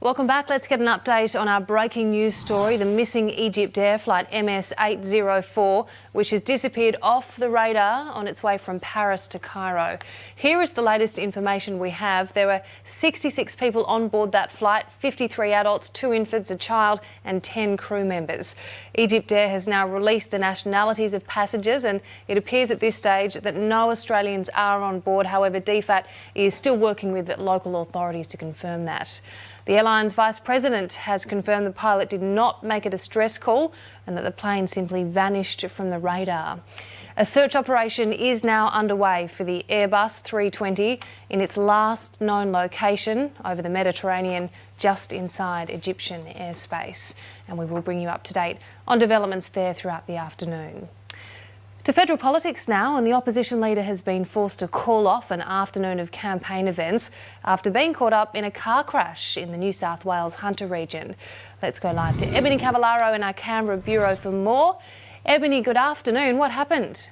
Welcome back. Let's get an update on our breaking news story, the missing Egypt Air flight MS-804, which has disappeared off the radar on its way from Paris to Cairo. Here is the latest information we have. There were 66 people on board that flight, 53 adults, 2 infants, a child and 10 crew members. Egypt Air has now released the nationalities of passengers, and it appears at this stage that no Australians are on board. However, DFAT is still working with local authorities to confirm that. The airline's vice president has confirmed the pilot did not make a distress call and that the plane simply vanished from the radar. A search operation is now underway for the Airbus 320 in its last known location over the Mediterranean, just inside Egyptian airspace. And we will bring you up to date on developments there throughout the afternoon. To federal politics now, and the opposition leader has been forced to call off an afternoon of campaign events after being caught up in a car crash in the New South Wales Hunter region. Let's go live to Ebony Cavallaro in our Canberra bureau for more. Ebony, good afternoon. What happened?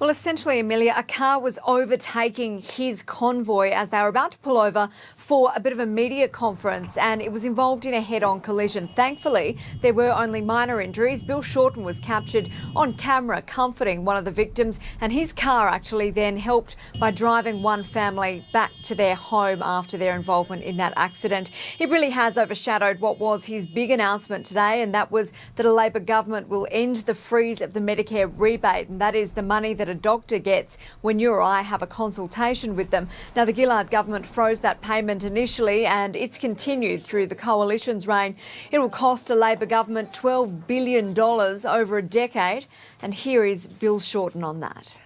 Well, essentially, Amelia, a car was overtaking his convoy as they were about to pull over for a bit of a media conference, and it was involved in a head-on collision. Thankfully, there were only minor injuries. Bill Shorten was captured on camera comforting one of the victims, and his car actually then helped by driving one family back to their home after their involvement in that accident. It really has overshadowed what was his big announcement today, and that was that a Labor government will end the freeze of the Medicare rebate, and that is the money that a doctor gets when you or I have a consultation with them. Now, the Gillard government froze that payment initially, and it's continued through the coalition's reign. It will cost a Labor government $12 billion over a decade, and here is Bill Shorten on that.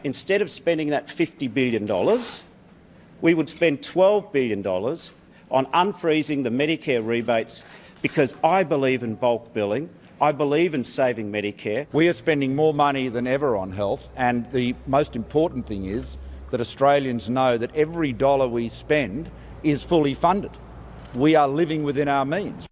Instead of spending that $50 billion, we would spend $12 billion on unfreezing the Medicare rebates, because I believe in bulk billing. I believe in saving Medicare. We are spending more money than ever on health, and the most important thing is that Australians know that every dollar we spend is fully funded. We are living within our means.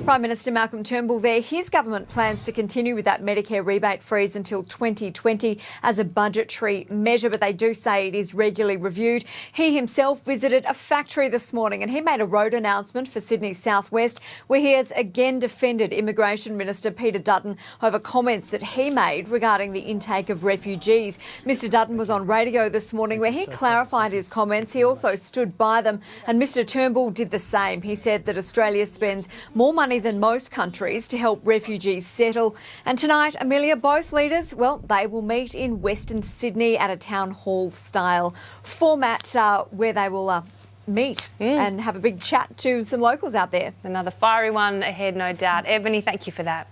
Prime Minister Malcolm Turnbull there. His government plans to continue with that Medicare rebate freeze until 2020 as a budgetary measure, but they do say it is regularly reviewed. He himself visited a factory this morning, and he made a road announcement for Sydney's southwest, where he has again defended Immigration Minister Peter Dutton over comments that he made regarding the intake of refugees. Mr Dutton was on radio this morning where he clarified his comments. He also stood by them, and Mr Turnbull did the same. He said that Australia spends more money than most countries to help refugees settle. And tonight, Amelia, both leaders, well, they will meet in Western Sydney at a town hall style format where they will meet and have a big chat to some locals out there. Another fiery one ahead, no doubt. Ebony, thank you for that.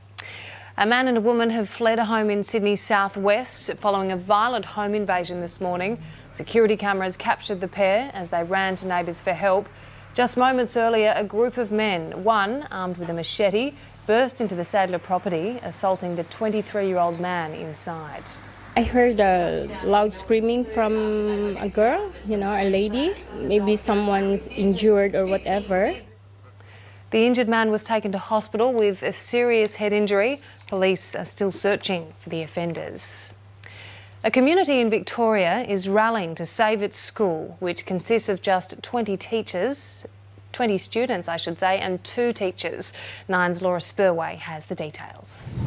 A man and a woman have fled a home in Sydney's southwest following a violent home invasion this morning. Security cameras captured the pair as they ran to neighbours for help. Just moments earlier, a group of men, one armed with a machete, burst into the Sadler property, assaulting the 23-year-old man inside. I heard loud screaming from a girl, a lady. Maybe someone's injured or whatever. The injured man was taken to hospital with a serious head injury. Police are still searching for the offenders. A community in Victoria is rallying to save its school, which consists of just 20 students, and 2 teachers. Nine's Laura Spurway has the details.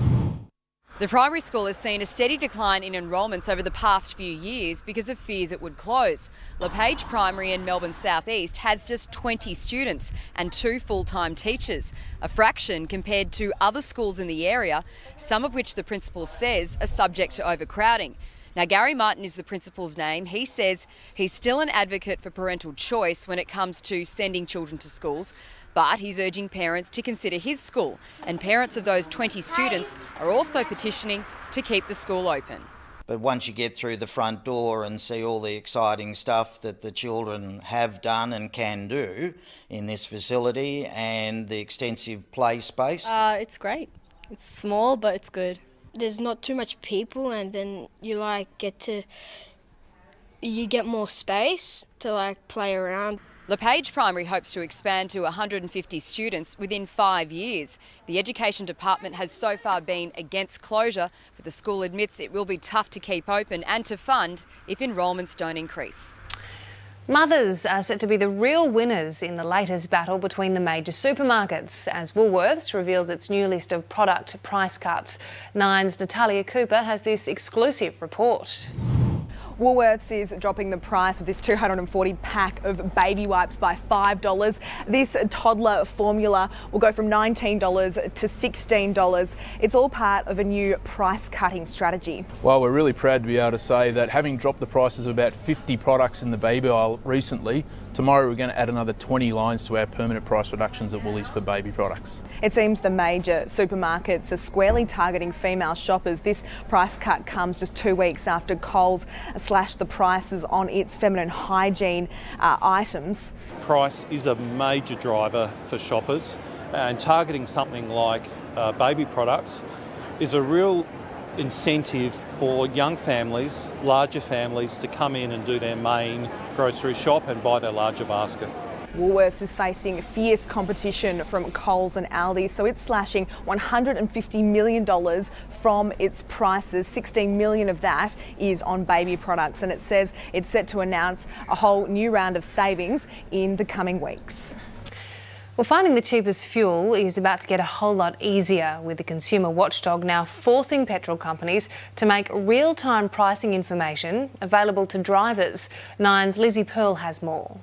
The primary school has seen a steady decline in enrolments over the past few years because of fears it would close. LePage Primary in Melbourne's southeast has just 20 students and 2 full-time teachers, a fraction compared to other schools in the area, some of which the principal says are subject to overcrowding. Now, Gary Martin is the principal's name. He says he's still an advocate for parental choice when it comes to sending children to schools, but he's urging parents to consider his school, and parents of those 20 students are also petitioning to keep the school open. But once you get through the front door and see all the exciting stuff that the children have done and can do in this facility and the extensive play space. It's great. It's small, but it's good. There's not too much people, and then you get more space to play around. LePage Primary hopes to expand to 150 students within 5 years. The Education Department has so far been against closure, but the school admits it will be tough to keep open and to fund if enrolments don't increase. Mothers are set to be the real winners in the latest battle between the major supermarkets as Woolworths reveals its new list of product price cuts. Nine's Natalia Cooper has this exclusive report. Woolworths is dropping the price of this 240 pack of baby wipes by $5. This toddler formula will go from $19 to $16. It's all part of a new price-cutting strategy. Well, we're really proud to be able to say that having dropped the prices of about 50 products in the baby aisle recently, tomorrow we're going to add another 20 lines to our permanent price reductions at Woolies for baby products. It seems the major supermarkets are squarely targeting female shoppers. This price cut comes just 2 weeks after Coles slashed the prices on its feminine hygiene items. Price is a major driver for shoppers, and targeting something like baby products is a real incentive for young families, larger families, to come in and do their main grocery shop and buy their larger basket. Woolworths is facing fierce competition from Coles and Aldi, so it's slashing $150 million from its prices. 16 million of that is on baby products, and it says it's set to announce a whole new round of savings in the coming weeks. Well, finding the cheapest fuel is about to get a whole lot easier, with the consumer watchdog now forcing petrol companies to make real-time pricing information available to drivers. Nine's Lizzie Pearl has more.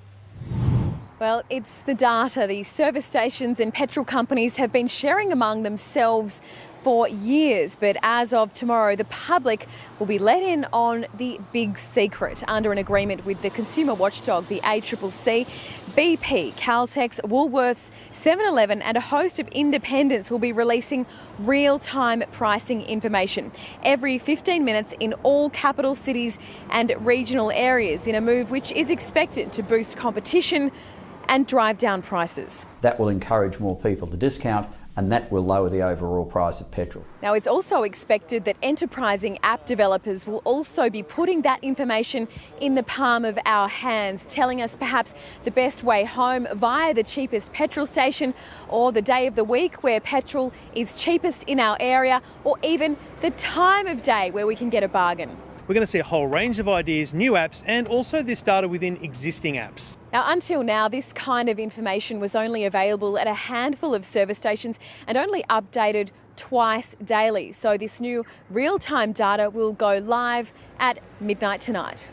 Well, it's the data these service stations and petrol companies have been sharing among themselves for years, but as of tomorrow, the public will be let in on the big secret under an agreement with the consumer watchdog, the ACCC. BP, Caltex, Woolworths, 7-Eleven and a host of independents will be releasing real-time pricing information every 15 minutes in all capital cities and regional areas, in a move which is expected to boost competition and drive down prices. That will encourage more people to discount, and that will lower the overall price of petrol. Now, it's also expected that enterprising app developers will also be putting that information in the palm of our hands, telling us perhaps the best way home via the cheapest petrol station, or the day of the week where petrol is cheapest in our area, or even the time of day where we can get a bargain. We're going to see a whole range of ideas, new apps, and also this data within existing apps. Now, until now, this kind of information was only available at a handful of service stations and only updated twice daily. So this new real-time data will go live at midnight tonight.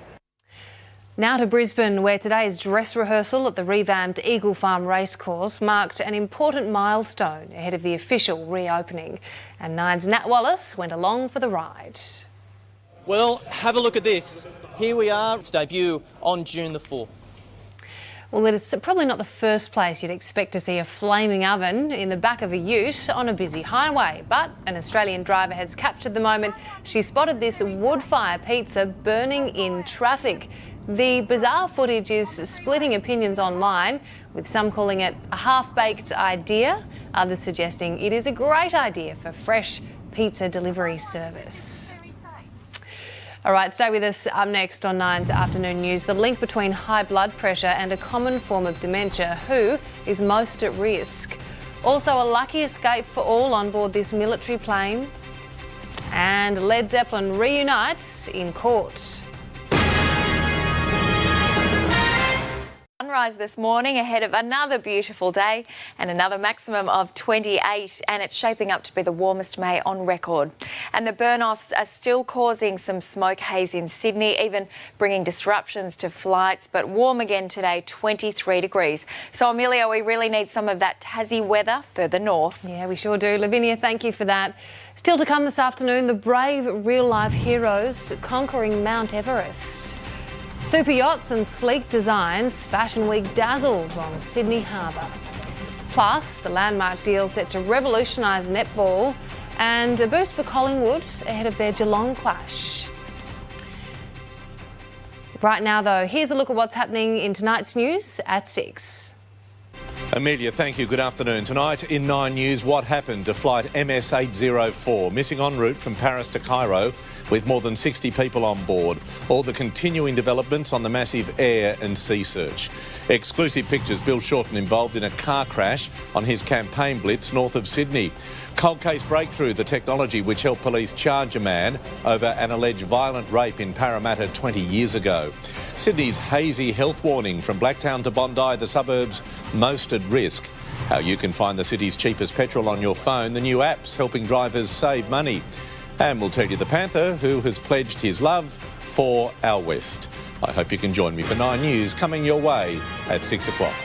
Now to Brisbane, where today's dress rehearsal at the revamped Eagle Farm Racecourse marked an important milestone ahead of the official reopening. And Nine's Nat Wallace went along for the ride. Well, have a look at this. Here we are, its debut on June the 4th. Well, it's probably not the first place you'd expect to see a flaming oven in the back of a ute on a busy highway, but an Australian driver has captured the moment she spotted this wood fire pizza burning in traffic. The bizarre footage is splitting opinions online, with some calling it a half-baked idea, others suggesting it is a great idea for fresh pizza delivery service. All right, stay with us. Up next on Nine's Afternoon News, the link between high blood pressure and a common form of dementia. Who is most at risk? Also, a lucky escape for all on board this military plane. And Led Zeppelin reunites in court. Sunrise this morning ahead of another beautiful day and another maximum of 28, and it's shaping up to be the warmest May on record. And the burn-offs are still causing some smoke haze in Sydney, even bringing disruptions to flights, but warm again today, 23 degrees. So Amelia, we really need some of that Tassie weather further north. Yeah, we sure do. Lavinia, thank you for that. Still to come this afternoon, the brave real-life heroes conquering Mount Everest. Super yachts and sleek designs, Fashion Week dazzles on Sydney Harbour. Plus, the landmark deal set to revolutionise netball and a boost for Collingwood ahead of their Geelong clash. Right now, though, here's a look at what's happening in tonight's news at 6. Amelia, thank you. Good afternoon. Tonight in 9 News, what happened to flight MS-804, missing en route from Paris to Cairo with more than 60 people on board. All the continuing developments on the massive air and sea search. Exclusive pictures, Bill Shorten involved in a car crash on his campaign blitz north of Sydney. Cold case breakthrough, the technology which helped police charge a man over an alleged violent rape in Parramatta 20 years ago. Sydney's hazy health warning from Blacktown to Bondi, the suburbs most at risk. How you can find the city's cheapest petrol on your phone, the new apps helping drivers save money. And we'll tell you the Panther who has pledged his love for our West. I hope you can join me for 9 News coming your way at 6 o'clock.